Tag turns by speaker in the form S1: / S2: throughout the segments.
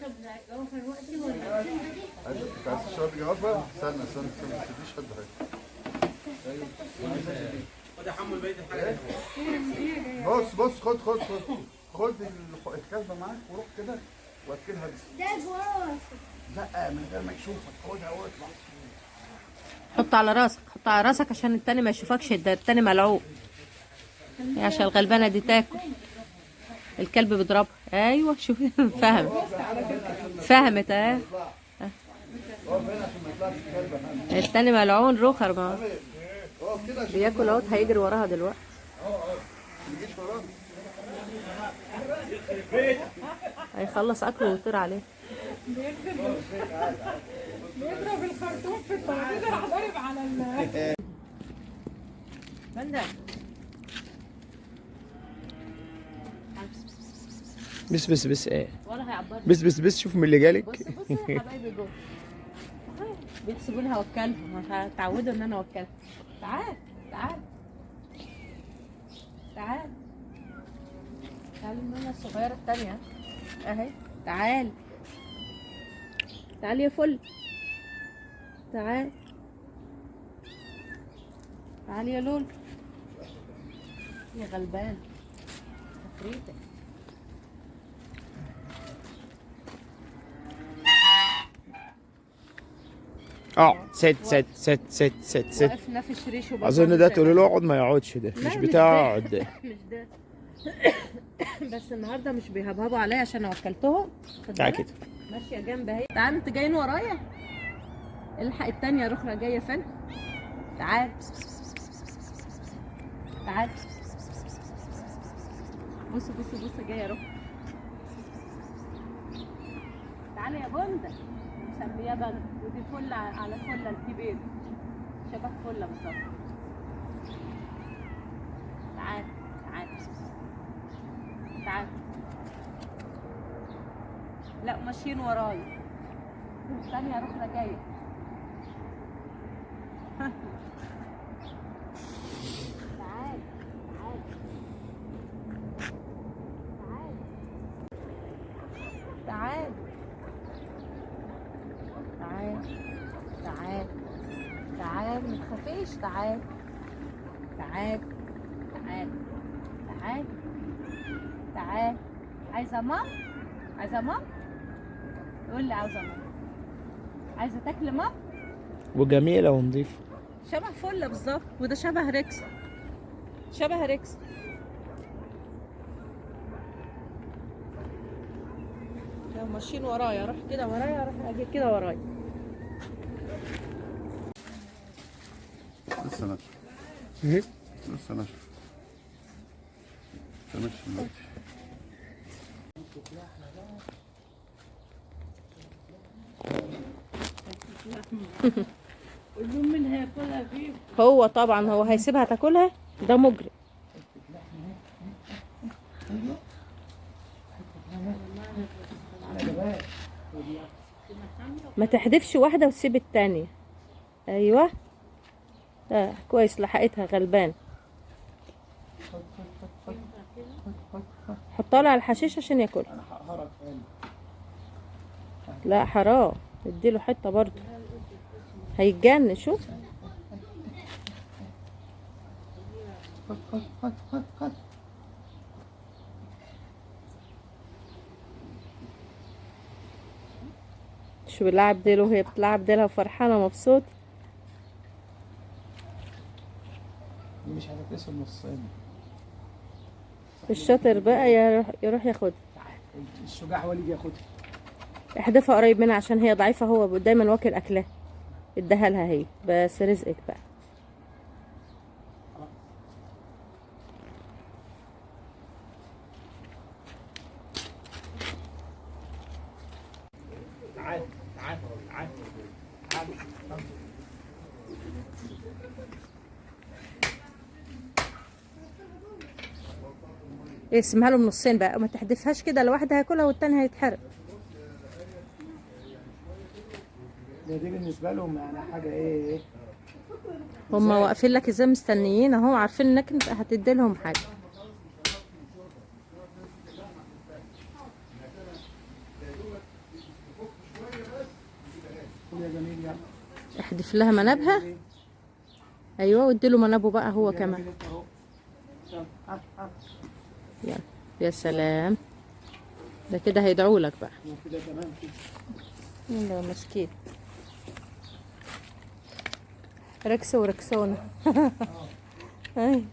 S1: انت عايز تشرب جواب بقى؟ استنى ما تديش حد حاجه. ايوه خد يا حمو بقيه الحاجه. بص خد الكلبه معاك وروح كده واكلها بس. ده جوه. لا من غير ما يشوفك، خدها واطلع.
S2: حط على راسك عشان التاني ما يشوفكش، ده التاني ملعوب. عشان الغلبانه دي تاكل. الكلب بيضربها. ايوه شوفي. فهمت اهي. التاني ملعون رخر ما بياكل اهوت، هيجري وراها دلوقتي. هيخلص اكله ويطير عليه.
S3: بيضرب الخرطوم في الترابيزه، راح ضارب على ال
S2: بندق.
S4: بس ايه؟
S2: ولا هيعبرني.
S4: بس شوف من اللي جالك.
S2: بص يا حبايبي جوه. بيحسبوني هوكلهم، هتعودوا ان انا اوكلهم. تعال المنى الصغيره التانيه اهي. تعال يا فل. تعال يا لول يا غلبان تفريتك.
S4: ست.
S2: وقفنا في الشريش
S4: اظن ده تقولي له اقعد ما يقعدش، ده مش بتاعه ده.
S2: مش ده. بس النهارده مش بيهبهبوا عليا عشان اوكلتهم.
S4: تعالى كده.
S2: ماشيه جنب اهي. تعال انت جايين ورايا. الحق التانية رخرة جايه فين. تعال بص جايه رخرة. تعالى يا بندة. مسمياه بندة، ودي فله على فله الكبير، شبه فله بالظبط. تعال لا ماشيين ورايا. الثانية رخرة جايه. تعال ما تخافيش. تعال عايزه مام قول لي عاوزه مام. عايزه تاكل مام.
S4: وجميله ونظيفه
S2: شبه فله بالظبط. وده شبه ريكس. لو ماشيين ورايا روح كده ورايا، روح اجي كده ورايا.
S1: لسه ناشف. ماشي دلوقتي.
S3: منها ياكلها فيه.
S2: هو طبعا هو هيسيبها تاكلها، ده مجرم. ما تحدفش واحده وتسيب التانية. ايوه كويس، لحقتها غلبان. حطها على الحشيش عشان ياكلها. لا حرام، اديله حته برضه هيتجن. شوف شو بيلعب ديله وهي بتلعب ديلها وفرحانه مبسوط.
S4: مش هتتقسم نصين.
S2: الشاطر بقى يروح ياخدها.
S4: الشجاع هو اللي يجي ياخدها.
S2: احدفها قريب منها عشان هي ضعيفه، هو دايما واكل اكلها. اديها لها هي بس، رزقك بقى.
S4: تعال
S2: اقسمها له من نصين بقى، وما تحدفهاش كده، لواحد هياكلها والتاني هيتحرق.
S4: دي بالنسبه لهم يعني حاجه ايه.
S2: هما واقفين لك ازاي مستنيين اهو، عارفين انك انت هتدي لهم حاجه. احدف لها منابها. ايوه واديله منابه بقى هو كمان. يلا يا سلام، ده كده هيدعوا لك بقى.
S4: وكده تمام كده.
S2: يلا مسكين، ركس وركسونة. اي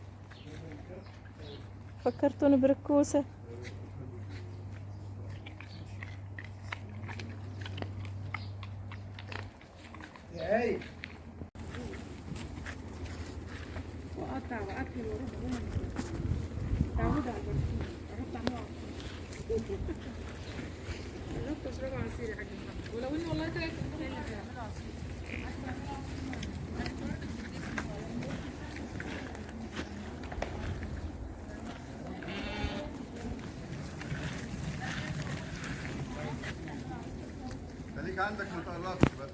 S2: فكرتوني بركوسة.
S4: يا ايه
S3: واقطع واكل واروح اقوم تعود على البرسيم اروح اعمله عصير. جربت اشربه عصير يا حاج محمد، ولو انه والله طلعت بيعملوا عصير.
S1: خليك عندك ما تقربش بس.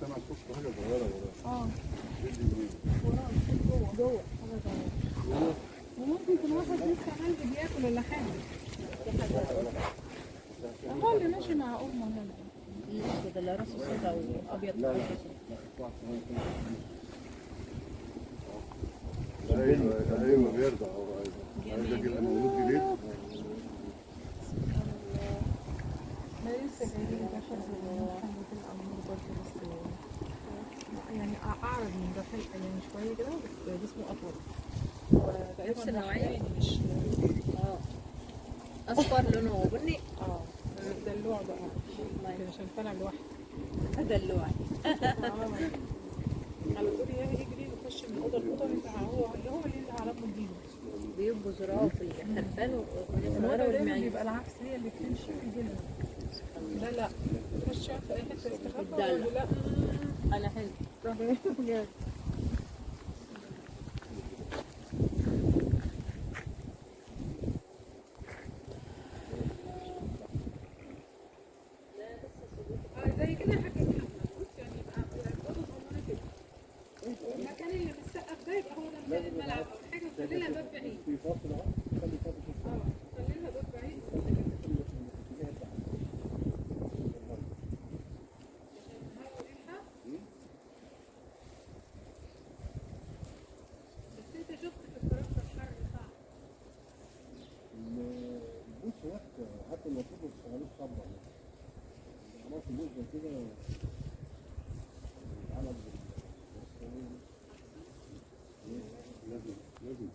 S1: سامع صوت حاجه صغيره وراه.
S3: جوه حاجه صغيره. وممكن يكون واحد لسه قلبي بياكل ولا حاجه. هو اللي ماشي مع امه هنا.
S2: ده اللي راسه سودا وابيض.
S1: ايوه بيرضع هو عايز يجيب مولود جديد.
S3: ما لسه جايين بشر محمد الامور برضه بس يعني اعرض من ده حلقه يعني شويه كده بس جسمه اطول.
S2: نفس النوعية مش اصفر لونه بني.
S3: دلوع بقى عشان طالع لوحده.
S2: دلوع.
S3: على طول يجري يخش من اوضه لاوضه هو اللي ينزل على ابنه جديد.
S2: بيبقوا زراعة في الخرفان
S3: الوضع دايما بيبقى العكس، هي اللي بتمشي في جنة. لا لا تخش في اي حته استخبى لا
S2: انا حلو.
S3: بجد. زي كده يا حاج محمد يعني يبقى الاوضه صغننه كده. المكان اللي متسقف ده يبقى هو ده مكان الملعب او حاجه وخلي لها باب بعيد. خلي لها باب بعيد. بس انت شفت في الفراغ الحر صعب.
S1: بص هناك حتى المفروض ما تشتغلوش صبر. عملت موزه كده عمل لازم